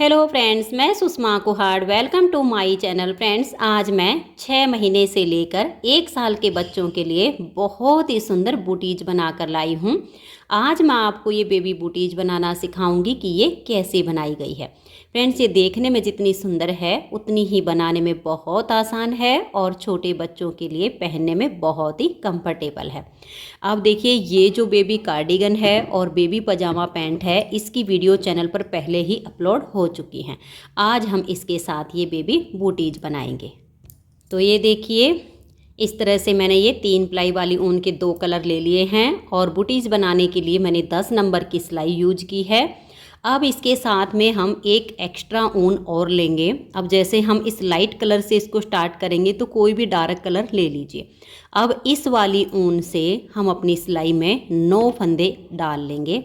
Hello friends, मैं Sushma Kuhad. Welcome to my channel. Friends, आज मैं 6 महीने से लेकर 1 साल के बच्चों के लिए बहुत ही सुंदर बूटीज बनाकर लाई हूँ। आज मैं आपको ये बेबी बूटीज बनाना सिखाऊंगी कि ये कैसे बनाई गई है। फ्रेंड्स, ये देखने में जितनी सुंदर है उतनी ही बनाने में बहुत आसान है और छोटे बच्चों के लिए पहनने में बहुत ही कंफर्टेबल है। अब देखिए, ये जो बेबी कार्डिगन है और बेबी पजामा पैंट है, इसकी वीडियो चैनल पर पहले ही अपलोड हो चुकी हैं। आज हम इसके साथ ये बेबी बूटीज बनाएंगे। तो ये देखिए, इस तरह से मैंने ये 3 प्लाई वाली ऊन के 2 कलर ले लिए हैं और बूटीज बनाने के लिए मैंने 10 नंबर की सिलाई यूज की है। अब इसके साथ में हम एक एक्स्ट्रा ऊन और लेंगे। अब जैसे हम इस लाइट कलर से इसको स्टार्ट करेंगे तो कोई भी डार्क कलर ले लीजिए। अब इस वाली ऊन से हम अपनी सिलाई में 9 फंदे डाल लेंगे।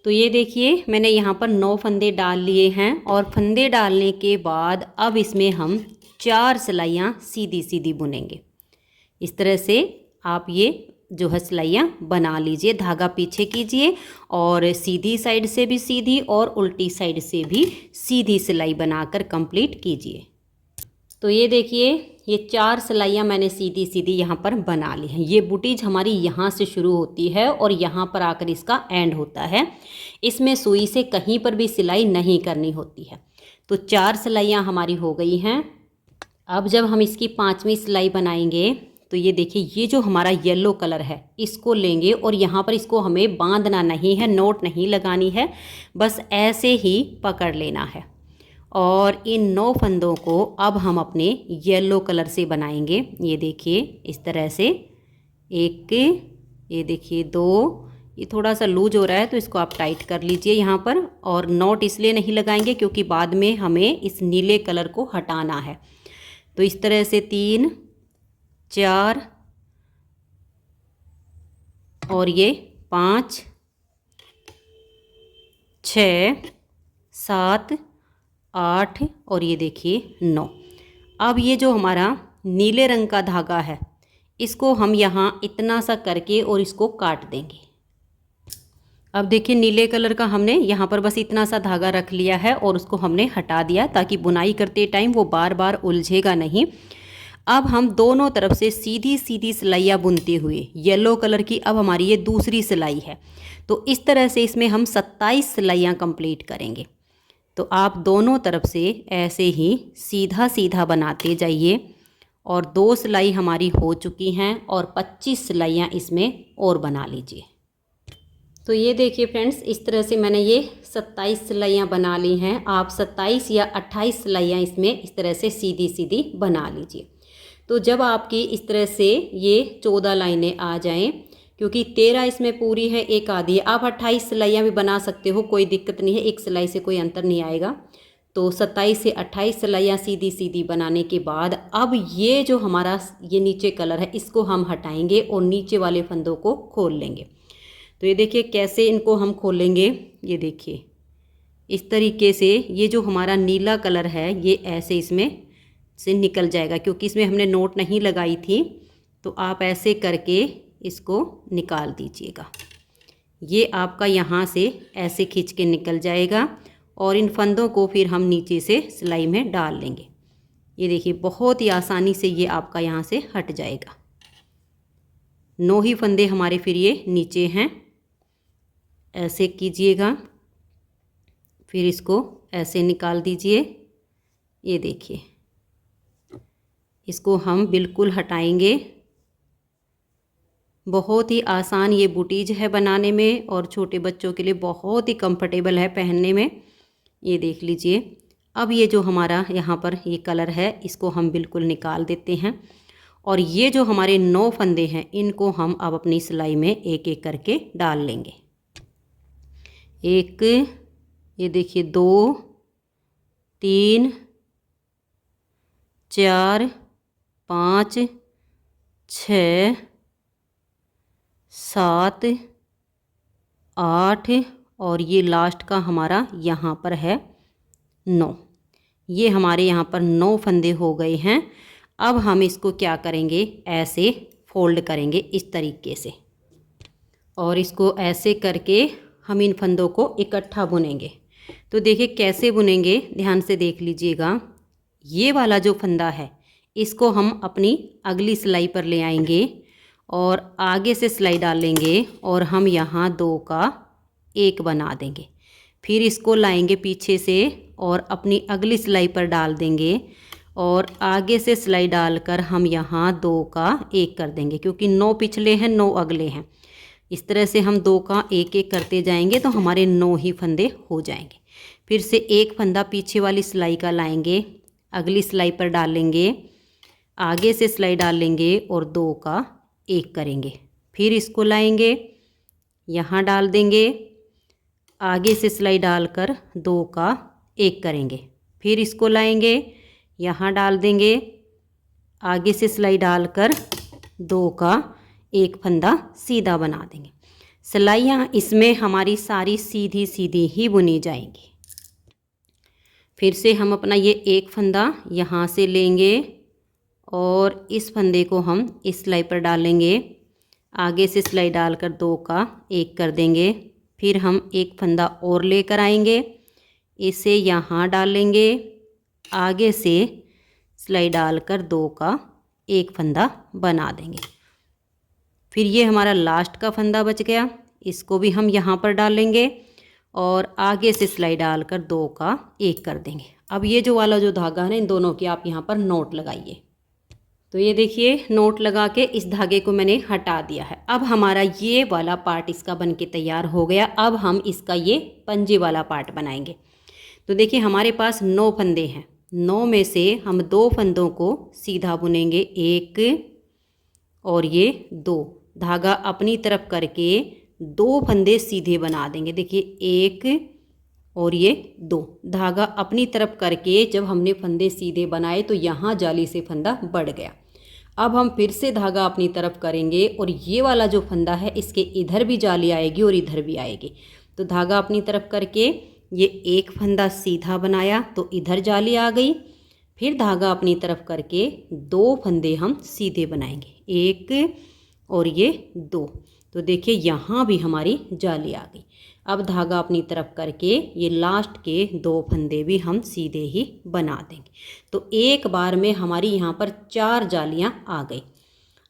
तो ये देखिए, मैंने यहाँ पर 9 फंदे डाल लिए हैं और फंदे डालने के बाद अब इसमें हम 4 सिलाइयाँ सीधी सीधी बुनेंगे। इस तरह से आप ये जो है सिलाइयाँ बना लीजिए। धागा पीछे कीजिए और सीधी साइड से भी सीधी और उल्टी साइड से भी सीधी सिलाई बनाकर कंप्लीट कीजिए। तो ये देखिए, ये 4 सिलाइयाँ मैंने सीधी सीधी यहाँ पर बना ली हैं। ये बूटीज हमारी यहाँ से शुरू होती है और यहाँ पर आकर इसका एंड होता है। इसमें सुई से कहीं पर भी सिलाई नहीं करनी होती है। तो 4 सिलाइयाँ हमारी हो गई हैं। अब जब हम इसकी 5वीं सिलाई बनाएंगे तो ये देखिए, ये जो हमारा येलो कलर है इसको लेंगे और यहाँ पर इसको हमें बांधना नहीं है, नोट नहीं लगानी है, बस ऐसे ही पकड़ लेना है। और इन 9 फंदों को अब हम अपने येलो कलर से बनाएंगे। ये देखिए, इस तरह से एक, ये देखिए 2, ये थोड़ा सा लूज हो रहा है तो इसको आप टाइट कर लीजिए यहाँ पर। और नॉट इसलिए नहीं लगाएंगे क्योंकि बाद में हमें इस नीले कलर को हटाना है। तो इस तरह से 3, 4 और ये 5, 6, 7, 8 और ये देखिए 9। अब ये जो हमारा नीले रंग का धागा है इसको हम यहाँ इतना सा करके और इसको काट देंगे। अब देखिए, नीले कलर का हमने यहाँ पर बस इतना सा धागा रख लिया है और उसको हमने हटा दिया ताकि बुनाई करते टाइम वो बार बार उलझेगा नहीं। अब हम दोनों तरफ से सीधी सीधी सिलाइयाँ बुनते हुए, येलो कलर की अब हमारी ये दूसरी सिलाई है, तो इस तरह से इसमें हम 27 सिलाइयाँ कंप्लीट करेंगे। तो आप दोनों तरफ से ऐसे ही सीधा सीधा बनाते जाइए। और 2 सिलाई हमारी हो चुकी हैं और 25 सिलाइयाँ इसमें और बना लीजिए। तो ये देखिए फ्रेंड्स, इस तरह से मैंने ये 27 सिलाइयाँ बना ली हैं। आप 27 या 28 सिलाइयाँ इसमें इस तरह से सीधी सीधी बना लीजिए। तो जब आपकी इस तरह से ये 14 लाइनें आ जाएं, क्योंकि 13 इसमें पूरी है, एक आधी है, आप 28 सिलाइयाँ भी बना सकते हो, कोई दिक्कत नहीं है, एक सिलाई से कोई अंतर नहीं आएगा। तो 27 से 28 सिलाइयाँ सीधी सीधी बनाने के बाद अब ये जो हमारा ये नीचे कलर है इसको हम हटाएंगे और नीचे वाले फंदों को खोल लेंगे। तो ये देखिए कैसे इनको हम खोलेंगे। ये देखिए, इस तरीके से ये जो हमारा नीला कलर है ये ऐसे इसमें से निकल जाएगा, क्योंकि इसमें हमने नोट नहीं लगाई थी। तो आप ऐसे करके इसको निकाल दीजिएगा। ये आपका यहाँ से ऐसे खींच के निकल जाएगा और इन फंदों को फिर हम नीचे से सिलाई में डाल लेंगे। ये देखिए, बहुत ही आसानी से ये आपका यहाँ से हट जाएगा। 9 ही फंदे हमारे फिर ये नीचे हैं। ऐसे कीजिएगा, फिर इसको ऐसे निकाल दीजिए। ये देखिए, इसको हम बिल्कुल हटाएंगे। बहुत ही आसान ये बूटीज है बनाने में और छोटे बच्चों के लिए बहुत ही कंफर्टेबल है पहनने में। ये देख लीजिए। अब ये जो हमारा यहाँ पर ये कलर है इसको हम बिल्कुल निकाल देते हैं और ये जो हमारे 9 फंदे हैं इनको हम अब अपनी सिलाई में एक एक करके डाल लेंगे। एक, ये देखिए 2, 3, 4, 5, 6, 7, 8 और ये लास्ट का हमारा यहाँ पर है 9। ये हमारे यहाँ पर 9 फंदे हो गए हैं। अब हम इसको क्या करेंगे, ऐसे फोल्ड करेंगे इस तरीके से और इसको ऐसे करके हम इन फंदों को इकट्ठा बुनेंगे। तो देखिए कैसे बुनेंगे, ध्यान से देख लीजिएगा। ये वाला जो फंदा है इसको हम अपनी अगली सिलाई पर ले आएंगे और आगे से सिलाई डालेंगे और हम यहाँ 2 का 1 बना देंगे। फिर इसको लाएंगे पीछे से और अपनी अगली सिलाई पर डाल देंगे और आगे से सिलाई डालकर हम यहाँ 2 का 1 कर देंगे, क्योंकि 9 पिछले हैं 9 अगले हैं। इस तरह से हम 2 का 1 करते जाएंगे तो हमारे 9 ही फंदे हो जाएंगे। फिर से एक फंदा पीछे वाली सिलाई का लाएंगे, अगली सिलाई पर डालेंगे, आगे से सिलाई डालेंगे और 2 का 1 करेंगे। फिर इसको लाएंगे, यहाँ डाल देंगे, आगे से सिलाई डालकर 2 का 1 करेंगे। फिर इसको लाएंगे, यहाँ डाल देंगे, आगे से सिलाई डालकर 2 का 1 फंदा सीधा बना देंगे। सिलाइयाँ इसमें हमारी सारी सीधी सीधी ही बुनी जाएंगी। फिर से हम अपना ये 1 फंदा यहाँ से लेंगे और इस फंदे को हम इस सिलाई पर डालेंगे, आगे से सिलाई डालकर 2 का 1 कर देंगे। फिर हम 1 फंदा और लेकर आएंगे, इसे यहाँ डालेंगे, आगे से सिलाई डालकर 2 का 1 फंदा बना देंगे। फिर ये हमारा लास्ट का फंदा बच गया, इसको भी हम यहाँ पर डालेंगे और आगे से सिलाई डालकर 2 का 1 कर देंगे। अब ये जो वाला जो धागा है ना, इन दोनों की आप यहाँ पर नोट लगाइए। तो ये देखिए नोट लगा के इस धागे को मैंने हटा दिया है। अब हमारा ये वाला पार्ट इसका बन के तैयार हो गया। अब हम इसका ये पंजे वाला पार्ट बनाएंगे। तो देखिए हमारे पास 9 फंदे हैं, 9 में से हम 2 फंदों को सीधा बुनेंगे, 1 और ये 2, धागा अपनी तरफ करके 2 फंदे सीधे बना देंगे। देखिए 1 और ये 2, धागा अपनी तरफ करके जब हमने फंदे सीधे बनाए तो यहाँ जाली से फंदा बढ़ गया। अब हम फिर से धागा अपनी तरफ करेंगे और ये वाला जो फंदा है इसके इधर भी जाली आएगी और इधर भी आएगी। तो धागा अपनी तरफ करके ये 1 फंदा सीधा बनाया तो इधर जाली आ गई। फिर धागा अपनी तरफ करके 2 फंदे हम सीधे बनाएंगे, 1 और ये 2। तो देखिए यहाँ भी हमारी जाली आ गई। अब धागा अपनी तरफ करके ये लास्ट के 2 फंदे भी हम सीधे ही बना देंगे। तो एक बार में हमारी यहाँ पर 4 जालियाँ आ गई।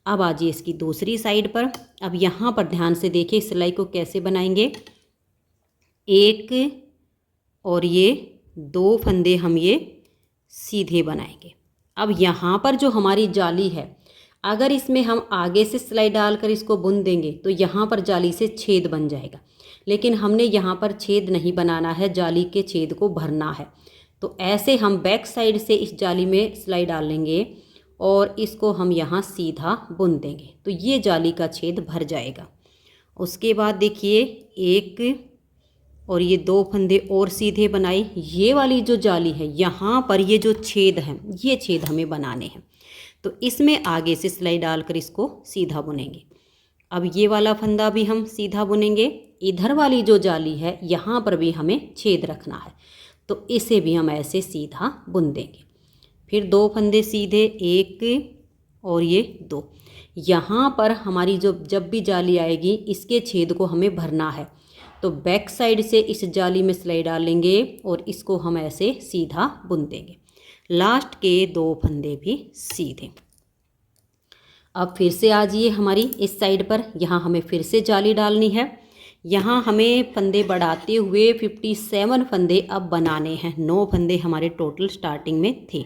अब आ जाइए इसकी दूसरी साइड पर। अब यहाँ पर ध्यान से देखिए सिलाई को कैसे बनाएंगे। 1 और ये 2 फंदे हम ये सीधे बनाएंगे। अब यहाँ पर जो हमारी जाली है, अगर इसमें हम आगे से सिलाई डालकर इसको बुन देंगे तो यहाँ पर जाली से छेद बन जाएगा, लेकिन हमने यहाँ पर छेद नहीं बनाना है, जाली के छेद को भरना है। तो ऐसे हम बैक साइड से इस जाली में सिलाई डालेंगे और इसको हम यहाँ सीधा बुन देंगे तो ये जाली का छेद भर जाएगा। उसके बाद देखिए 1 और ये 2 फंदे और सीधे बनाए। ये वाली जो जाली है यहाँ पर ये जो छेद है, ये छेद हमें बनाने हैं। तो इसमें आगे से सिलाई डालकर इसको सीधा बुनेंगे। अब ये वाला फंदा भी हम सीधा बुनेंगे। इधर वाली जो जाली है यहाँ पर भी हमें छेद रखना है, तो इसे भी हम ऐसे सीधा बुन देंगे। फिर 2 फंदे सीधे, 1 और ये 2। यहाँ पर हमारी जो जब भी जाली आएगी इसके छेद को हमें भरना है, तो बैक साइड से इस जाली में सिलाई डालेंगे और इसको हम ऐसे सीधा बुन देंगे। लास्ट के 2 फंदे भी सीधे। अब फिर से आ जाइए हमारी इस साइड पर। यहाँ हमें फिर से जाली डालनी है। यहाँ हमें फंदे बढ़ाते हुए 57 फंदे अब बनाने हैं। 9 फंदे हमारे टोटल स्टार्टिंग में थे।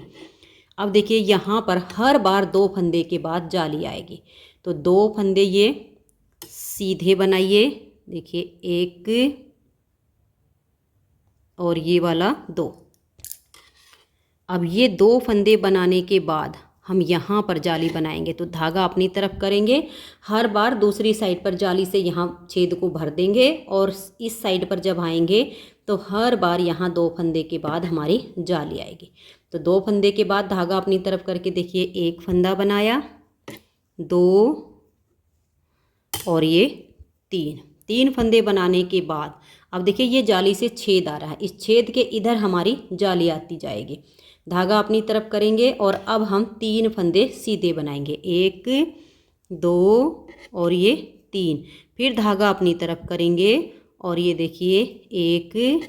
अब देखिए यहाँ पर हर बार 2 फंदे के बाद जाली आएगी, तो 2 फंदे ये सीधे बनाइए। देखिए 1 और ये वाला 2। अब ये 2 फंदे बनाने के बाद हम यहाँ पर जाली बनाएंगे, तो धागा अपनी तरफ करेंगे, हर बार दूसरी साइड पर जाली से यहाँ छेद को भर देंगे और इस साइड पर जब आएंगे तो हर बार यहाँ 2 फंदे के बाद हमारी जाली आएगी। तो 2 फंदे के बाद धागा अपनी तरफ करके देखिए 1 फंदा बनाया, 2 और ये 3 फंदे बनाने के बाद अब देखिए ये जाली से छेद आ रहा है, इस छेद के इधर हमारी जाली आती जाएगी। धागा अपनी तरफ करेंगे और अब हम 3 फंदे सीधे बनाएंगे, 1 2 और ये 3। फिर धागा अपनी तरफ करेंगे और ये देखिए 1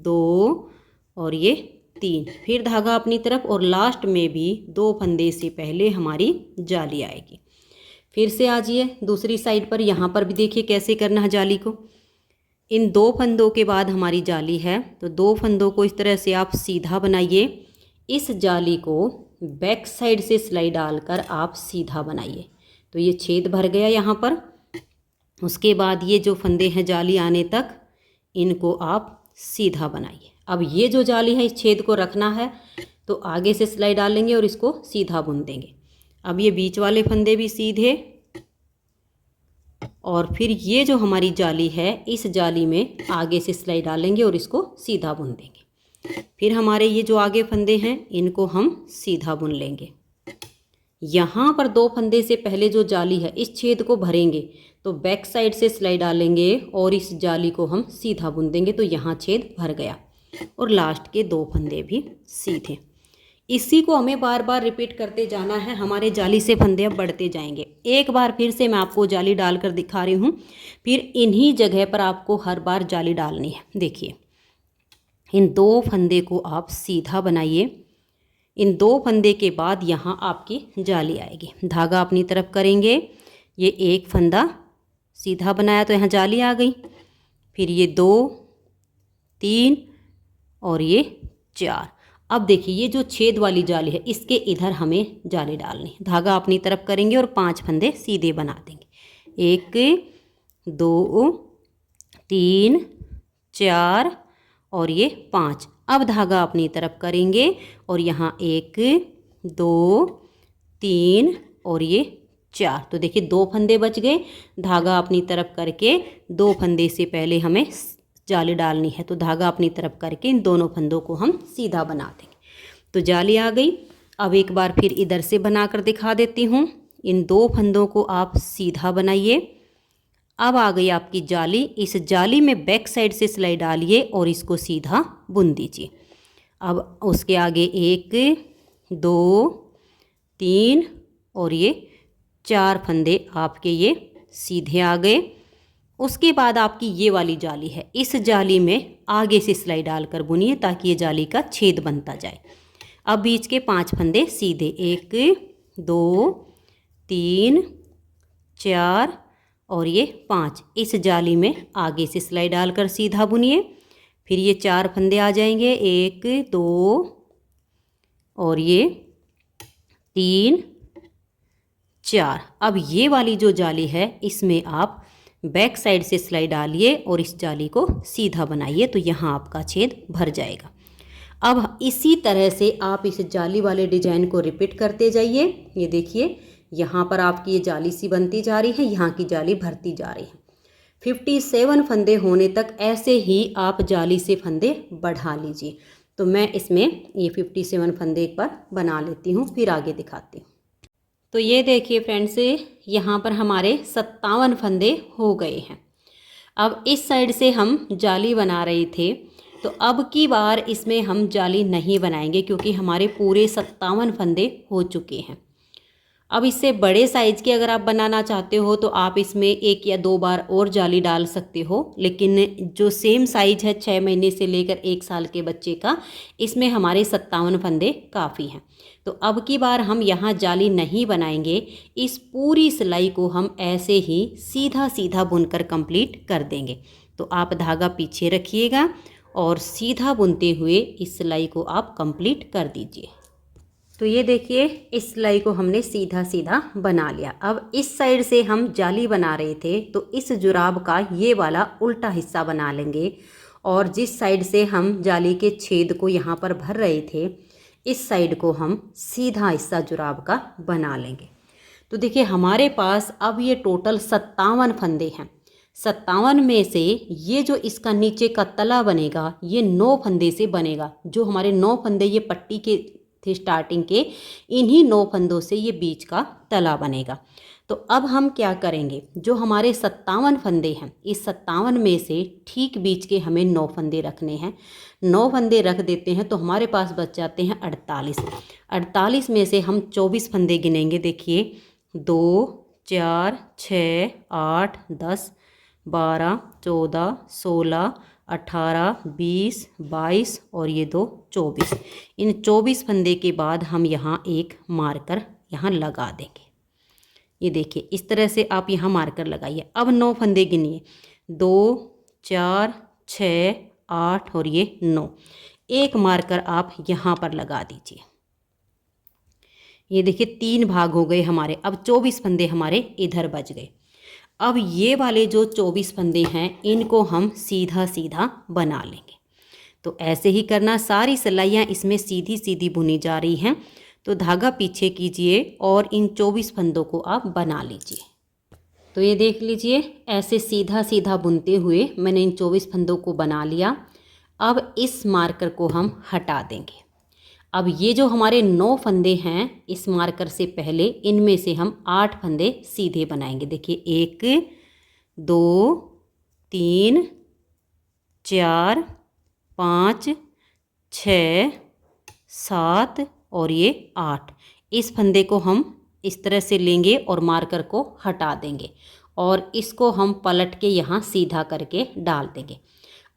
2 और ये 3। फिर धागा अपनी तरफ और लास्ट में भी 2 फंदे से पहले हमारी जाली आएगी। फिर से आ जाइए दूसरी साइड पर। यहाँ पर भी देखिए कैसे करना है जाली को। इन 2 फंदों के बाद हमारी जाली है, तो 2 फंदों को इस तरह से आप सीधा बनाइए। इस जाली को बैक साइड से सिलाई डालकर आप सीधा बनाइए। तो ये छेद भर गया यहाँ पर। उसके बाद ये जो फंदे हैं जाली आने तक, इनको आप सीधा बनाइए। अब ये जो जाली है इस छेद को रखना है, तो आगे से सिलाई डालेंगे और इसको सीधा बुन देंगे। अब ये बीच वाले फंदे भी सीधे, और फिर ये जो हमारी जाली है इस जाली में आगे से सिलाई डालेंगे और इसको सीधा बुन देंगे। फिर हमारे ये जो आगे फंदे हैं इनको हम सीधा बुन लेंगे। यहाँ पर 2 फंदे से पहले जो जाली है इस छेद को भरेंगे, तो बैक साइड से सिलाई डालेंगे और इस जाली को हम सीधा बुन देंगे। तो यहाँ छेद भर गया और लास्ट के 2 फंदे भी सीधे। इसी को हमें बार बार रिपीट करते जाना है। हमारे जाली से फंदे अब बढ़ते जाएंगे। एक बार फिर से मैं आपको जाली डालकर दिखा रही हूँ, फिर इन्हीं जगह पर आपको हर बार जाली डालनी है। देखिए, इन 2 फंदे को आप सीधा बनाइए। इन 2 फंदे के बाद यहाँ आपकी जाली आएगी। धागा अपनी तरफ करेंगे, ये एक फंदा सीधा बनाया तो यहाँ जाली आ गई। फिर ये 2, 3 और ये 4। अब देखिए ये जो छेद वाली जाली है इसके इधर हमें जाली डालनी है। धागा अपनी तरफ करेंगे और 5 फंदे सीधे बना देंगे। 1, 2, 3, 4 और ये 5। अब धागा अपनी तरफ करेंगे और यहाँ 1, 2, 3 और ये 4। तो देखिए 2 फंदे बच गए। धागा अपनी तरफ करके 2 फंदे से पहले हमें जाली डालनी है, तो धागा अपनी तरफ करके इन दोनों फंदों को हम सीधा बना देंगे। तो जाली आ गई। अब एक बार फिर इधर से बनाकर दिखा देती हूँ। इन 2 फंदों को आप सीधा बनाइए। अब आ गई आपकी जाली। इस जाली में बैक साइड से सिलाई डालिए और इसको सीधा बुन दीजिए। अब उसके आगे 1, 2, 3 और ये 4 फंदे आपके ये सीधे आ गए। उसके बाद आपकी ये वाली जाली है, इस जाली में आगे से सिलाई डालकर बुनिए ताकि ये जाली का छेद बनता जाए। अब बीच के 5 फंदे सीधे, 1, 2, 3, 4 और ये 5। इस जाली में आगे से सिलाई डालकर सीधा बुनिए। फिर ये 4 फंदे आ जाएंगे, 1, 2 और ये 3, 4। अब ये वाली जो जाली है इसमें आप बैक साइड से सिलाई डालिए और इस जाली को सीधा बनाइए, तो यहाँ आपका छेद भर जाएगा। अब इसी तरह से आप इस जाली वाले डिजाइन को रिपीट करते जाइए। ये देखिए यहाँ पर आपकी ये जाली सी बनती जा रही है, यहाँ की जाली भरती जा रही है। 57 फंदे होने तक ऐसे ही आप जाली से फंदे बढ़ा लीजिए। तो मैं इसमें ये 57 फंदे एक बार बना लेती हूँ, फिर आगे दिखाती हूँ। तो ये देखिए फ्रेंड्स, यहाँ पर हमारे 57 फंदे हो गए हैं। अब इस साइड से हम जाली बना रहे थे, तो अब की बार इसमें हम जाली नहीं बनाएंगे क्योंकि हमारे पूरे 57 फंदे हो चुके हैं। अब इससे बड़े साइज़ की अगर आप बनाना चाहते हो तो आप इसमें 1 या 2 बार और जाली डाल सकते हो, लेकिन जो सेम साइज़ है 6 महीने से लेकर 1 साल के बच्चे का, इसमें हमारे 57 फंदे काफ़ी हैं। तो अब की बार हम यहाँ जाली नहीं बनाएंगे। इस पूरी सिलाई को हम ऐसे ही सीधा सीधा बुनकर कंप्लीट कर देंगे। तो आप धागा पीछे रखिएगा और सीधा बुनते हुए इस सिलाई को आप कंप्लीट कर दीजिए। तो ये देखिए इस सिलाई को हमने सीधा सीधा बना लिया। अब इस साइड से हम जाली बना रहे थे, तो इस जुराब का ये वाला उल्टा हिस्सा बना लेंगे और जिस साइड से हम जाली के छेद को यहाँ पर भर रहे थे, इस साइड को हम सीधा हिस्सा जुराब का बना लेंगे। तो देखिए हमारे पास अब ये टोटल 57 फंदे हैं। 57 में से ये जो इसका नीचे का तला बनेगा ये 9 फंदे से बनेगा। जो हमारे 9 फंदे ये पट्टी के थे स्टार्टिंग के, इन्हीं 9 फंदों से ये बीच का तला बनेगा। तो अब हम क्या करेंगे, जो हमारे 57 फंदे हैं, इस 57 में से ठीक बीच के हमें 9 फंदे रखने हैं। 9 फंदे रख देते हैं तो हमारे पास बच जाते हैं 48। 48 में से हम 24 फंदे गिनेंगे। देखिए 2, 4, 6, 8, 10, 12, 14, 16, 18, 20, 22 और ये 2 24। इन 24 फंदे के बाद हम यहाँ एक मार्कर यहाँ लगा देंगे। ये देखिए इस तरह से आप यहाँ मार्कर लगाइए। अब 9 फंदे गिनिए, 2, 4, 6, 8 और ये 9। एक मार्कर आप यहाँ पर लगा दीजिए। ये देखिए 3 भाग हो गए हमारे। अब 24 फंदे हमारे इधर बच गए। अब ये वाले जो 24 फंदे हैं इनको हम सीधा सीधा बना लेंगे। तो ऐसे ही करना, सारी सिलाइयाँ इसमें सीधी सीधी बुनी जा रही हैं। तो धागा पीछे कीजिए और इन 24 फंदों को आप बना लीजिए। तो ये देख लीजिए ऐसे सीधा सीधा बुनते हुए मैंने इन 24 फंदों को बना लिया। अब इस मार्कर को हम हटा देंगे। अब ये जो हमारे 9 फंदे हैं इस मार्कर से पहले इनमें से हम 8 फंदे सीधे बनाएंगे। देखिए 1, 2, 3, 4, 5, 6, 7 और ये 8। इस फंदे को हम इस तरह से लेंगे और मार्कर को हटा देंगे और इसको हम पलट के यहाँ सीधा करके डाल देंगे।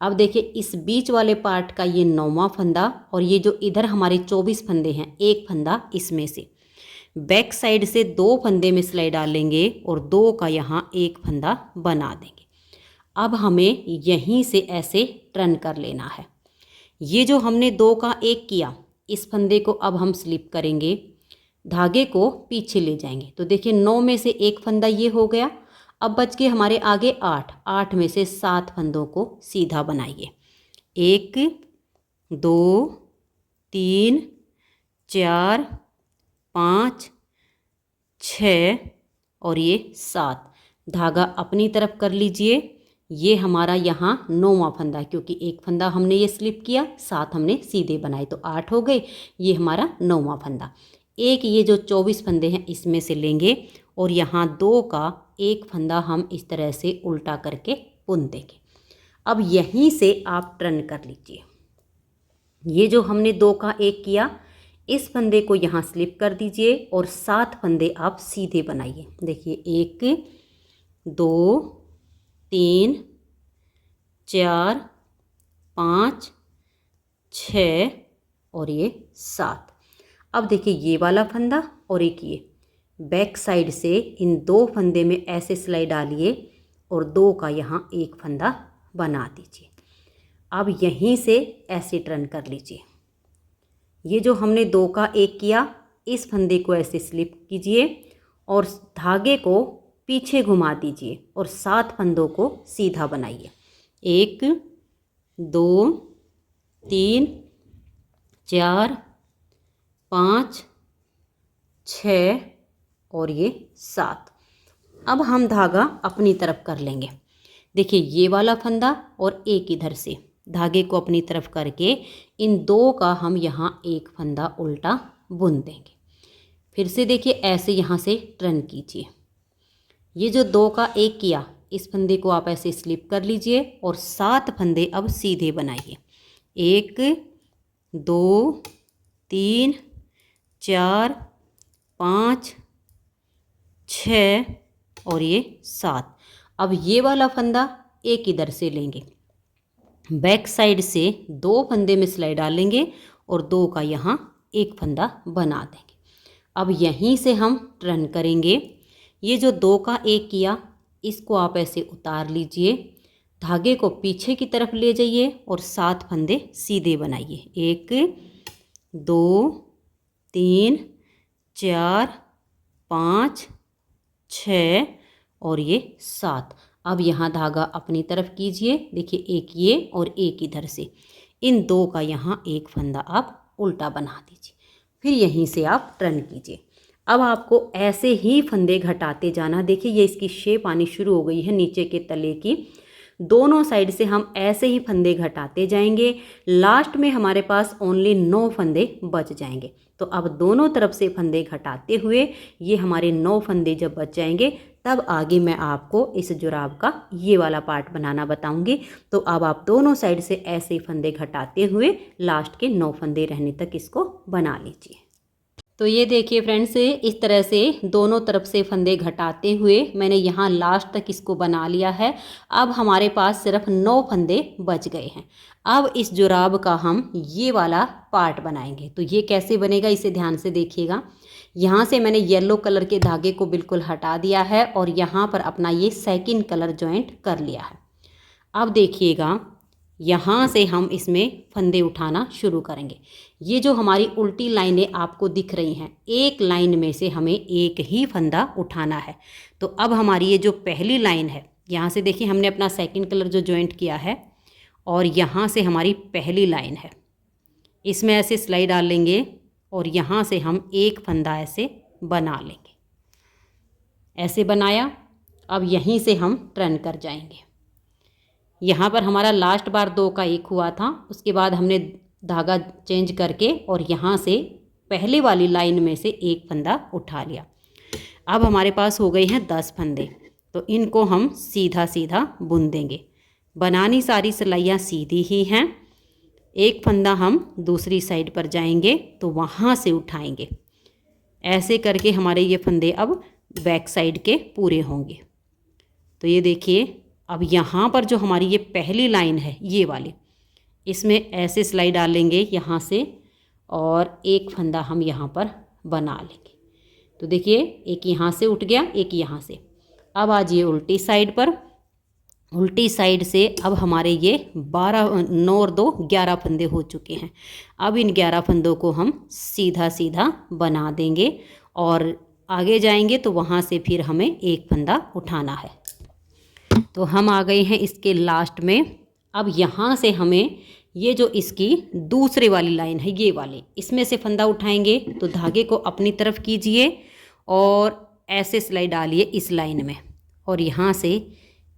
अब देखिए इस बीच वाले पार्ट का ये 9वां फंदा और ये जो इधर हमारे 24 फंदे हैं एक फंदा इसमें से बैक साइड से 2 फंदे में सिलाई डालेंगे और 2 का यहाँ एक फंदा बना देंगे। अब हमें यहीं से ऐसे टर्न कर लेना है। ये जो हमने 2 का 1 किया इस फंदे को अब हम स्लिप करेंगे, धागे को पीछे ले जाएंगे। तो देखिए 9 में से एक फंदा ये हो गया। अब बच के हमारे आगे 8 में से 7 फंदों को सीधा बनाइए। 1, 2, 3, 4, 5, 6 और ये 7। धागा अपनी तरफ कर लीजिए। ये हमारा यहाँ 9वां फंदा है क्योंकि एक फंदा हमने ये स्लिप किया, 7 हमने सीधे बनाए तो 8 हो गए। ये हमारा 9वां फंदा। एक ये जो 24 फंदे हैं इसमें से लेंगे और यहाँ 2 का एक फंदा हम इस तरह से उल्टा करके बुन देंगे। अब यहीं से आप टर्न कर लीजिए। ये जो हमने 2 का 1 किया इस फंदे को यहाँ स्लिप कर दीजिए और 7 फंदे आप सीधे बनाइए। देखिए 1, 2, 3, 4, 5, 6 और ये 7। अब देखिए ये वाला फंदा और एक ये बैक साइड से इन 2 फंदे में ऐसे सिलाई डालिए और 2 का यहाँ एक फंदा बना दीजिए। अब यहीं से ऐसे टर्न कर लीजिए। ये जो हमने 2 का 1 किया इस फंदे को ऐसे स्लिप कीजिए और धागे को पीछे घुमा दीजिए और 7 फंदों को सीधा बनाइए। 1, 2, 3, 4, 5, 6 और ये 7। अब हम धागा अपनी तरफ कर लेंगे। देखिए ये वाला फंदा और एक इधर से धागे को अपनी तरफ करके इन 2 का हम यहाँ एक फंदा उल्टा बुन देंगे। फिर से देखिए ऐसे यहाँ से टर्न कीजिए। ये जो 2 का 1 किया इस फंदे को आप ऐसे स्लिप कर लीजिए और 7 फंदे अब सीधे बनाइए। 1, 2, 3, 4, 5, 6 और ये 7। अब ये वाला फंदा एक इधर से लेंगे, बैक साइड से 2 फंदे में सिलाई डालेंगे और 2 का यहाँ एक फंदा बना देंगे। अब यहीं से हम टर्न करेंगे। ये जो 2 का 1 किया इसको आप ऐसे उतार लीजिए, धागे को पीछे की तरफ ले जाइए और 7 फंदे सीधे बनाइए। 1, 2, 3, 4, 5, 6 और ये 7। अब यहाँ धागा अपनी तरफ कीजिए। देखिए एक ये और एक इधर से, इन 2 का यहाँ एक फंदा आप उल्टा बना दीजिए। फिर यहीं से आप टर्न कीजिए। अब आपको ऐसे ही फंदे घटाते जाना। देखिए ये इसकी शेप आनी शुरू हो गई है नीचे के तले की। दोनों साइड से हम ऐसे ही फंदे घटाते जाएंगे। लास्ट में हमारे पास ओनली 9 फंदे बच जाएंगे। तो अब दोनों तरफ से फंदे घटाते हुए ये हमारे 9 फंदे जब बच जाएंगे तब आगे मैं आपको इस जुराब का ये वाला पार्ट बनाना बताऊंगी। तो अब आप दोनों साइड से ऐसे फंदे घटाते हुए लास्ट के 9 फंदे रहने तक इसको बना लीजिए। तो ये देखिए फ्रेंड्स, इस तरह से दोनों तरफ से फंदे घटाते हुए मैंने यहाँ लास्ट तक इसको बना लिया है। अब हमारे पास सिर्फ 9 फंदे बच गए हैं। अब इस जुराब का हम ये वाला पार्ट बनाएंगे। तो ये कैसे बनेगा इसे ध्यान से देखिएगा। यहाँ से मैंने येलो कलर के धागे को बिल्कुल हटा दिया है और यहाँ पर अपना ये सेकंड कलर जॉइंट कर लिया है। अब देखिएगा, यहाँ से हम इसमें फंदे उठाना शुरू करेंगे। ये जो हमारी उल्टी लाइनें आपको दिख रही हैं, एक लाइन में से हमें एक ही फंदा उठाना है। तो अब हमारी ये जो पहली लाइन है, यहाँ से देखिए हमने अपना सेकंड कलर जो जॉइंट किया है और यहाँ से हमारी पहली लाइन है, इसमें ऐसे सिलाई डाल लेंगे और यहाँ से हम एक फंदा ऐसे बना लेंगे। ऐसे बनाया। अब यहीं से हम टर्न कर जाएंगे। यहाँ पर हमारा लास्ट बार 2 का 1 हुआ था, उसके बाद हमने धागा चेंज करके और यहाँ से पहले वाली लाइन में से एक फंदा उठा लिया। अब हमारे पास हो गए हैं 10 फंदे। तो इनको हम सीधा सीधा बुन देंगे। बनानी सारी सिलाइयाँ सीधी ही हैं। एक फंदा हम दूसरी साइड पर जाएंगे तो वहाँ से उठाएंगे। ऐसे करके हमारे ये फंदे अब बैक साइड के पूरे होंगे। तो ये देखिए, अब यहाँ पर जो हमारी ये पहली लाइन है ये वाली, इसमें ऐसे सिलाई डालेंगे यहाँ से और एक फंदा हम यहाँ पर बना लेंगे। तो देखिए, एक यहाँ से उठ गया, एक यहाँ से। अब आ जाइए उल्टी साइड पर। उल्टी साइड से अब हमारे ये 9 और 2 11 फंदे हो चुके हैं। अब इन 11 फंदों को हम सीधा सीधा बना देंगे और आगे जाएंगे तो वहाँ से फिर हमें एक फंदा उठाना है। तो हम आ गए हैं इसके लास्ट में। अब यहाँ से हमें ये जो इसकी दूसरे वाली लाइन है ये वाली, इसमें से फंदा उठाएंगे। तो धागे को अपनी तरफ कीजिए और ऐसे सिलाई डालिए इस लाइन में और यहाँ से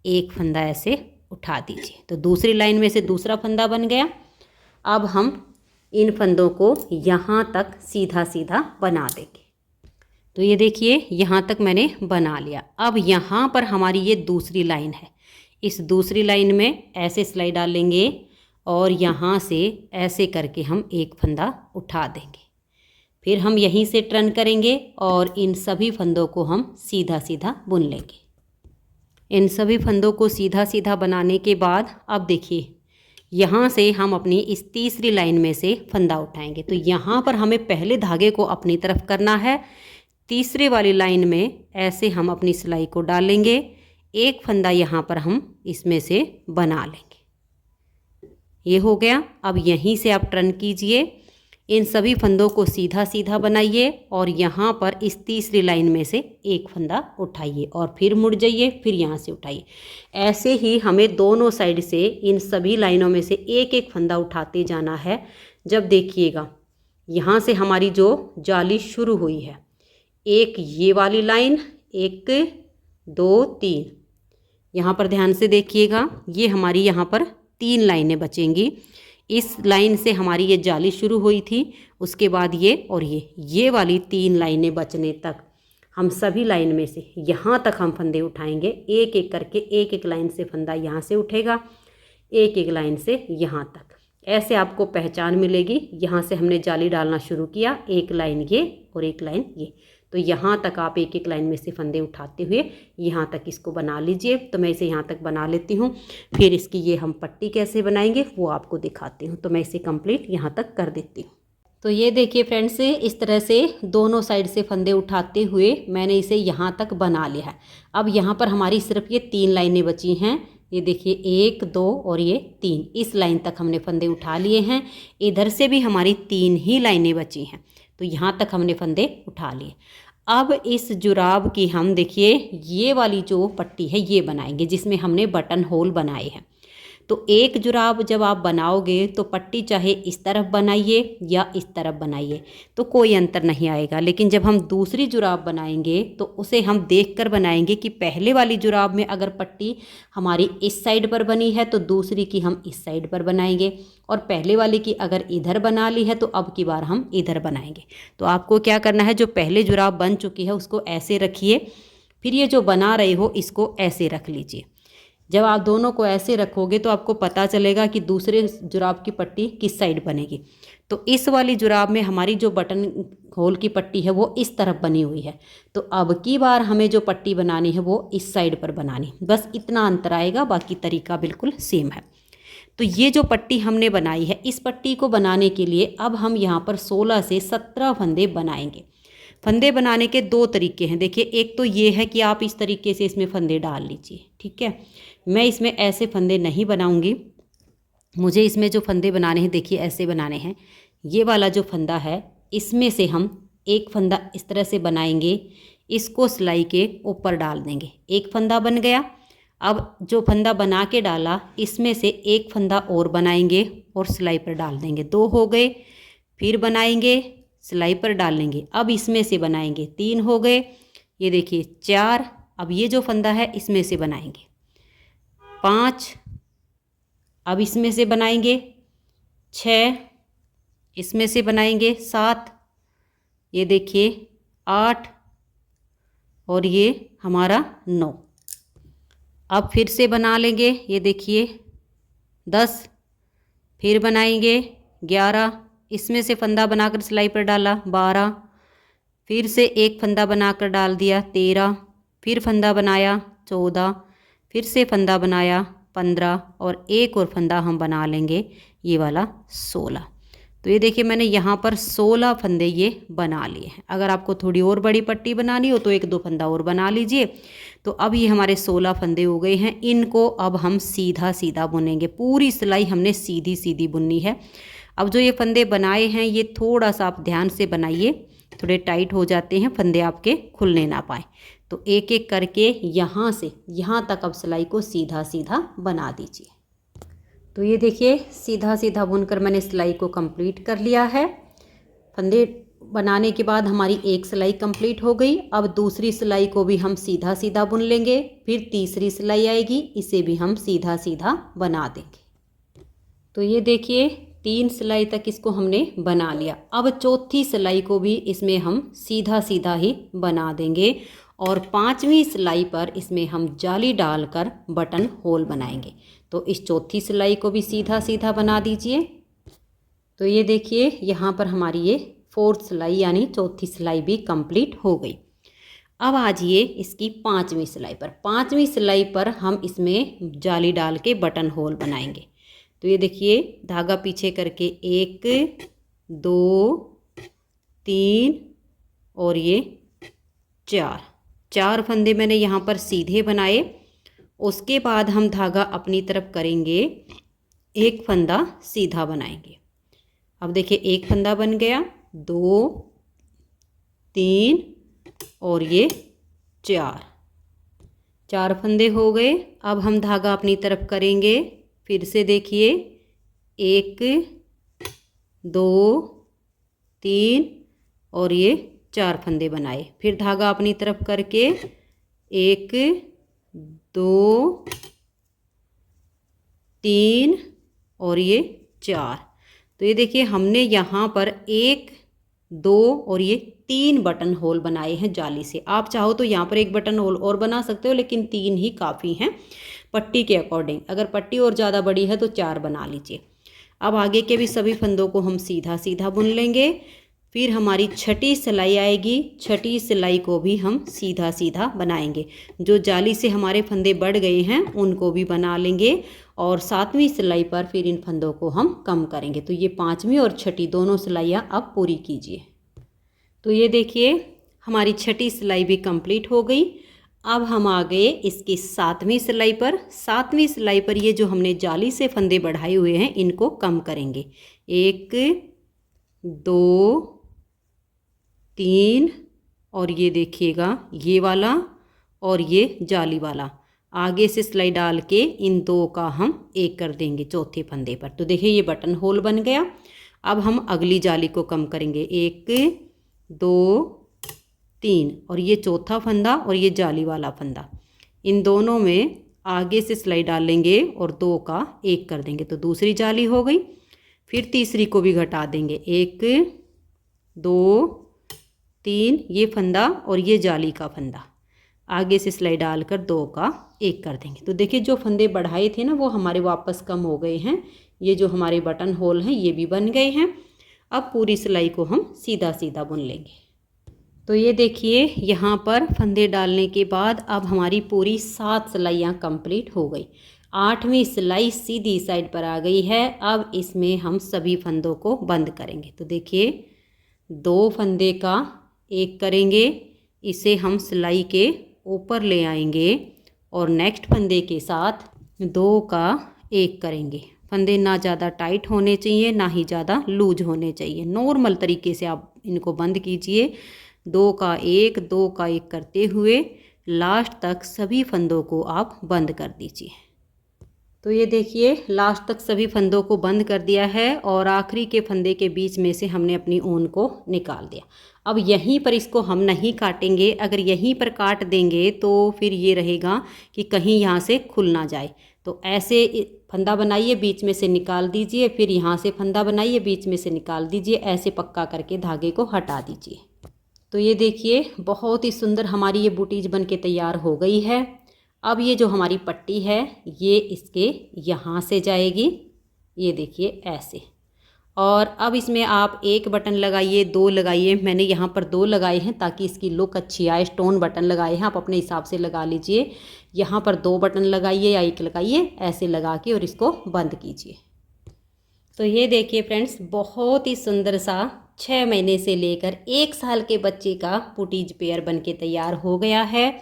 एक फंदा ऐसे उठा दीजिए। तो दूसरी लाइन में से दूसरा फंदा बन गया। अब हम इन फंदों को यहाँ तक सीधा सीधा बना देंगे। तो ये देखिए, यहाँ तक मैंने बना लिया। अब यहाँ पर हमारी ये दूसरी लाइन है, इस दूसरी लाइन में ऐसे सिलाई डालेंगे और यहाँ से ऐसे करके हम एक फंदा उठा देंगे। फिर हम यहीं से टर्न करेंगे और इन सभी फंदों को हम सीधा सीधा बुन लेंगे। इन सभी फंदों को सीधा सीधा बनाने के बाद अब देखिए, यहाँ से हम अपनी इस तीसरी लाइन में से फंदा उठाएंगे। तो यहाँ पर हमें पहले धागे को अपनी तरफ करना है। तीसरे वाली लाइन में ऐसे हम अपनी सिलाई को डालेंगे, एक फंदा यहाँ पर हम इसमें से बना लेंगे। ये हो गया। अब यहीं से आप टर्न कीजिए, इन सभी फंदों को सीधा सीधा बनाइए और यहाँ पर इस तीसरी लाइन में से एक फंदा उठाइए और फिर मुड़ जाइए, फिर यहाँ से उठाइए। ऐसे ही हमें दोनों साइड से इन सभी लाइनों में से एक एक फंदा उठाते जाना है। जब देखिएगा, यहाँ से हमारी जो जाली शुरू हुई है, एक ये वाली लाइन, 1 2 3, यहाँ पर ध्यान से देखिएगा, ये हमारी यहाँ पर 3 लाइनें बचेंगी। इस लाइन से हमारी ये जाली शुरू हुई थी, उसके बाद ये और ये वाली 3 लाइनें बचने तक हम सभी लाइन में से यहाँ तक हम फंदे उठाएंगे। एक एक करके एक एक लाइन से फंदा यहाँ से उठेगा, एक एक लाइन से यहाँ तक। ऐसे आपको पहचान मिलेगी। यहाँ से हमने जाली डालना शुरू किया, एक लाइन ये और एक लाइन ये। तो यहाँ तक आप एक एक लाइन में से फंदे उठाते हुए यहाँ तक इसको बना लीजिए। तो मैं इसे यहाँ तक बना लेती हूँ, फिर इसकी ये हम पट्टी कैसे बनाएंगे वो आपको दिखाती हूँ। तो मैं इसे कंप्लीट यहाँ तक कर देती हूँ। तो ये देखिए फ्रेंड्स, इस तरह से दोनों साइड से फंदे उठाते हुए मैंने इसे यहाँ तक बना लिया है। अब यहाँ पर हमारी सिर्फ ये 3 लाइनें बची हैं। ये देखिए, 1 2 और ये 3, इस लाइन तक हमने फंदे उठा लिए हैं। इधर से भी हमारी 3 ही लाइनें बची हैं। तो यहाँ तक हमने फंदे उठा लिए। अब इस जुराब की हम देखिए ये वाली जो पट्टी है ये बनाएंगे, जिसमें हमने बटन होल बनाए हैं। तो एक जुराब जब आप बनाओगे तो पट्टी चाहे इस तरफ बनाइए या इस तरफ बनाइए तो कोई अंतर नहीं आएगा। लेकिन जब हम दूसरी जुराब बनाएंगे तो उसे हम देखकर बनाएंगे कि पहले वाली जुराब में अगर पट्टी हमारी इस साइड पर बनी है तो दूसरी की हम इस साइड पर बनाएंगे, और पहले वाले की अगर इधर बना ली है तो अब की बार हम इधर बनाएंगे। तो आपको क्या करना है, जो पहले जुराब बन चुकी है उसको ऐसे रखिए, फिर ये जो बना रहे हो इसको ऐसे रख लीजिए। जब आप दोनों को ऐसे रखोगे तो आपको पता चलेगा कि दूसरे जुराब की पट्टी किस साइड बनेगी। तो इस वाली जुराब में हमारी जो बटन होल की पट्टी है वो इस तरफ बनी हुई है। तो अब की बार हमें जो पट्टी बनानी है वो इस साइड पर बनानी, बस इतना अंतर आएगा, बाकी तरीका बिल्कुल सेम है। तो ये जो पट्टी हमने बनाई है, इस पट्टी को बनाने के लिए अब हम यहाँ पर 16 से 17 फंदे बनाएंगे। फंदे बनाने के दो तरीके हैं। देखिए, एक तो ये है कि आप इस तरीके से इसमें फंदे डाल लीजिए, ठीक है। मैं इसमें ऐसे फंदे नहीं बनाऊंगी, मुझे इसमें जो फंदे बनाने हैं देखिए ऐसे बनाने हैं। ये वाला जो फंदा है इसमें से हम एक फंदा इस तरह से बनाएंगे, इसको सिलाई के ऊपर डाल देंगे, एक फंदा बन गया। अब जो फंदा बना के डाला इसमें से एक फंदा और बनाएंगे और सिलाई पर डाल देंगे, दो हो गए। फिर बनाएंगे, सिलाई पर डाल लेंगे, अब इसमें से बनाएंगे, तीन हो गए। ये देखिए चार। अब ये जो फंदा है इसमें से बनाएंगे पाँच, अब इसमें से बनाएंगे छः, इसमें से बनाएंगे सात, ये देखिए आठ, और ये हमारा 9। अब फिर से बना लेंगे, ये देखिए 10, फिर बनाएंगे 11, इसमें से फंदा बनाकर सिलाई पर डाला 12, फिर से एक फंदा बनाकर डाल दिया 13, फिर फंदा बनाया 14, फिर से फंदा बनाया 15, और एक और फंदा हम बना लेंगे ये वाला 16। तो ये देखिए मैंने यहाँ पर 16 फंदे ये बना लिए हैं। अगर आपको थोड़ी और बड़ी पट्टी बनानी हो तो एक दो फंदा और बना लीजिए। तो अब ये हमारे 16 फंदे हो गए हैं। इनको अब हम सीधा सीधा बुनेंगे, पूरी सिलाई हमने सीधी सीधी बुननी है। अब जो ये फंदे बनाए हैं ये थोड़ा सा आप ध्यान से बनाइए, थोड़े टाइट हो जाते हैं, फंदे आपके खुलने ना पाए। तो एक एक करके यहाँ से यहाँ तक अब सिलाई को सीधा सीधा बना दीजिए। तो ये देखिए सीधा सीधा बुनकर मैंने सिलाई को कंप्लीट कर लिया है। फंदे बनाने के बाद हमारी एक सिलाई कंप्लीट हो गई। अब दूसरी सिलाई को भी हम सीधा सीधा बुन लेंगे, फिर तीसरी सिलाई आएगी, इसे भी हम सीधा सीधा बना देंगे। तो ये देखिए 3 सिलाई तक इसको हमने बना लिया। अब चौथी सिलाई को भी इसमें हम सीधा सीधा ही बना देंगे, और 5वीं सिलाई पर इसमें हम जाली डालकर बटन होल बनाएंगे। तो इस चौथी सिलाई को भी सीधा सीधा बना दीजिए। तो ये देखिए यहाँ पर हमारी ये 4th सिलाई यानी चौथी सिलाई भी कंप्लीट हो गई। अब आजिए इसकी 5वीं सिलाई पर। 5वीं सिलाई पर हम इसमें जाली डाल के बटन होल बनाएंगे। तो ये देखिए धागा पीछे करके 1 2 3 और ये 4 फंदे मैंने यहाँ पर सीधे बनाए। उसके बाद हम धागा अपनी तरफ करेंगे, एक फंदा सीधा बनाएंगे। अब देखिए एक फंदा बन गया, 2 3 और ये 4 फंदे हो गए। अब हम धागा अपनी तरफ करेंगे, फिर से देखिए 1 2 3 और ये 4 फंदे बनाए। फिर धागा अपनी तरफ करके 1 2 3 और ये 4। तो ये देखिए हमने यहाँ पर 1 2 और ये 3 बटन होल बनाए हैं जाली से। आप चाहो तो यहाँ पर एक बटन होल और बना सकते हो, लेकिन 3 ही काफ़ी हैं पट्टी के अकॉर्डिंग। अगर पट्टी और ज़्यादा बड़ी है तो 4 बना लीजिए। अब आगे के भी सभी फंदों को हम सीधा सीधा बुन लेंगे। फिर हमारी छठी सिलाई आएगी, छठी सिलाई को भी हम सीधा सीधा बनाएंगे। जो जाली से हमारे फंदे बढ़ गए हैं उनको भी बना लेंगे, और 7वीं सिलाई पर फिर इन फंदों को हम कम करेंगे। तो ये 5वीं और छठी दोनों सिलाइयाँ अब पूरी कीजिए। तो ये देखिए हमारी छठी सिलाई भी कंप्लीट हो गई। अब हम आ गए इसकी 7वीं सिलाई पर। 7वीं सिलाई पर ये जो हमने जाली से फंदे बढ़ाए हुए हैं इनको कम करेंगे। 1 2 3 और ये देखिएगा ये वाला और ये जाली वाला, आगे से सिलाई डाल के इन 2 का हम 1 कर देंगे चौथे फंदे पर। तो देखिए ये बटन होल बन गया। अब हम अगली जाली को कम करेंगे, 1 2 3 और ये चौथा फंदा और ये जाली वाला फंदा, इन दोनों में आगे से सिलाई डाल लेंगे और 2 का 1 कर देंगे। तो दूसरी जाली हो गई। फिर तीसरी को भी घटा देंगे, 1 2 3 ये फंदा और ये जाली का फंदा, आगे से सिलाई डालकर 2 का 1 कर देंगे। तो देखिए जो फंदे बढ़ाए थे ना वो हमारे वापस कम हो गए हैं। ये जो हमारे बटन होल हैं ये भी बन गए हैं। अब पूरी सिलाई को हम सीधा सीधा बुन लेंगे। तो ये देखिए यहाँ पर फंदे डालने के बाद अब हमारी पूरी 7 सिलाइयाँ कंप्लीट हो गई। 8वीं सिलाई सीधी साइड पर आ गई है। अब इसमें हम सभी फंदों को बंद करेंगे। तो देखिए 2 फंदे का एक करेंगे, इसे हम सिलाई के ऊपर ले आएंगे और नेक्स्ट फंदे के साथ 2 का एक करेंगे। फंदे ना ज़्यादा टाइट होने चाहिए ना ही ज़्यादा लूज होने चाहिए। नॉर्मल तरीके से आप इनको बंद कीजिए। 2 का एक करते हुए लास्ट तक सभी फंदों को आप बंद कर दीजिए। तो ये देखिए लास्ट तक सभी फंदों को बंद कर दिया है और आखिरी के फंदे के बीच में से हमने अपनी ऊन को निकाल दिया। अब यहीं पर इसको हम नहीं काटेंगे। अगर यहीं पर काट देंगे तो फिर ये रहेगा कि कहीं यहाँ से खुल ना जाए। तो ऐसे फंदा बनाइए, बीच में से निकाल दीजिए, फिर यहाँ से फंदा बनाइए, बीच में से निकाल दीजिए। ऐसे पक्का करके धागे को हटा दीजिए। तो ये देखिए बहुत ही सुंदर हमारी ये बूटीज बन के तैयार हो गई है। अब ये जो हमारी पट्टी है ये इसके यहाँ से जाएगी, ये देखिए ऐसे। और अब इसमें आप 1 बटन लगाइए, 2 लगाइए। मैंने यहाँ पर 2 लगाए हैं ताकि इसकी लुक अच्छी आए। स्टोन बटन लगाए हैं, आप अपने हिसाब से लगा लीजिए। यहाँ पर 2 बटन लगाइए या 1 लगाइए, ऐसे लगा के और इसको बंद कीजिए। तो ये देखिए फ्रेंड्स बहुत ही सुंदर सा 6 महीने से लेकर 1 साल के बच्चे का बूटीज पेयर बन के तैयार हो गया है।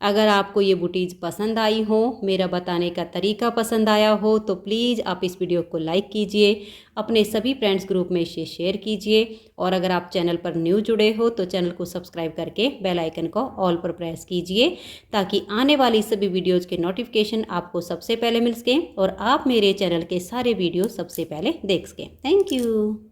अगर आपको ये बूटीज पसंद आई हो, मेरा बताने का तरीका पसंद आया हो, तो प्लीज़ आप इस वीडियो को लाइक कीजिए, अपने सभी फ्रेंड्स ग्रुप में इसे शेयर कीजिए। और अगर आप चैनल पर न्यू जुड़े हो तो चैनल को सब्सक्राइब करके बेल आइकन को ऑल पर प्रेस कीजिए ताकि आने वाली सभी वीडियोज़ के नोटिफिकेशन आपको सबसे पहले मिल सकें और आप मेरे चैनल के सारे वीडियो सबसे पहले देख सकें। Thank you.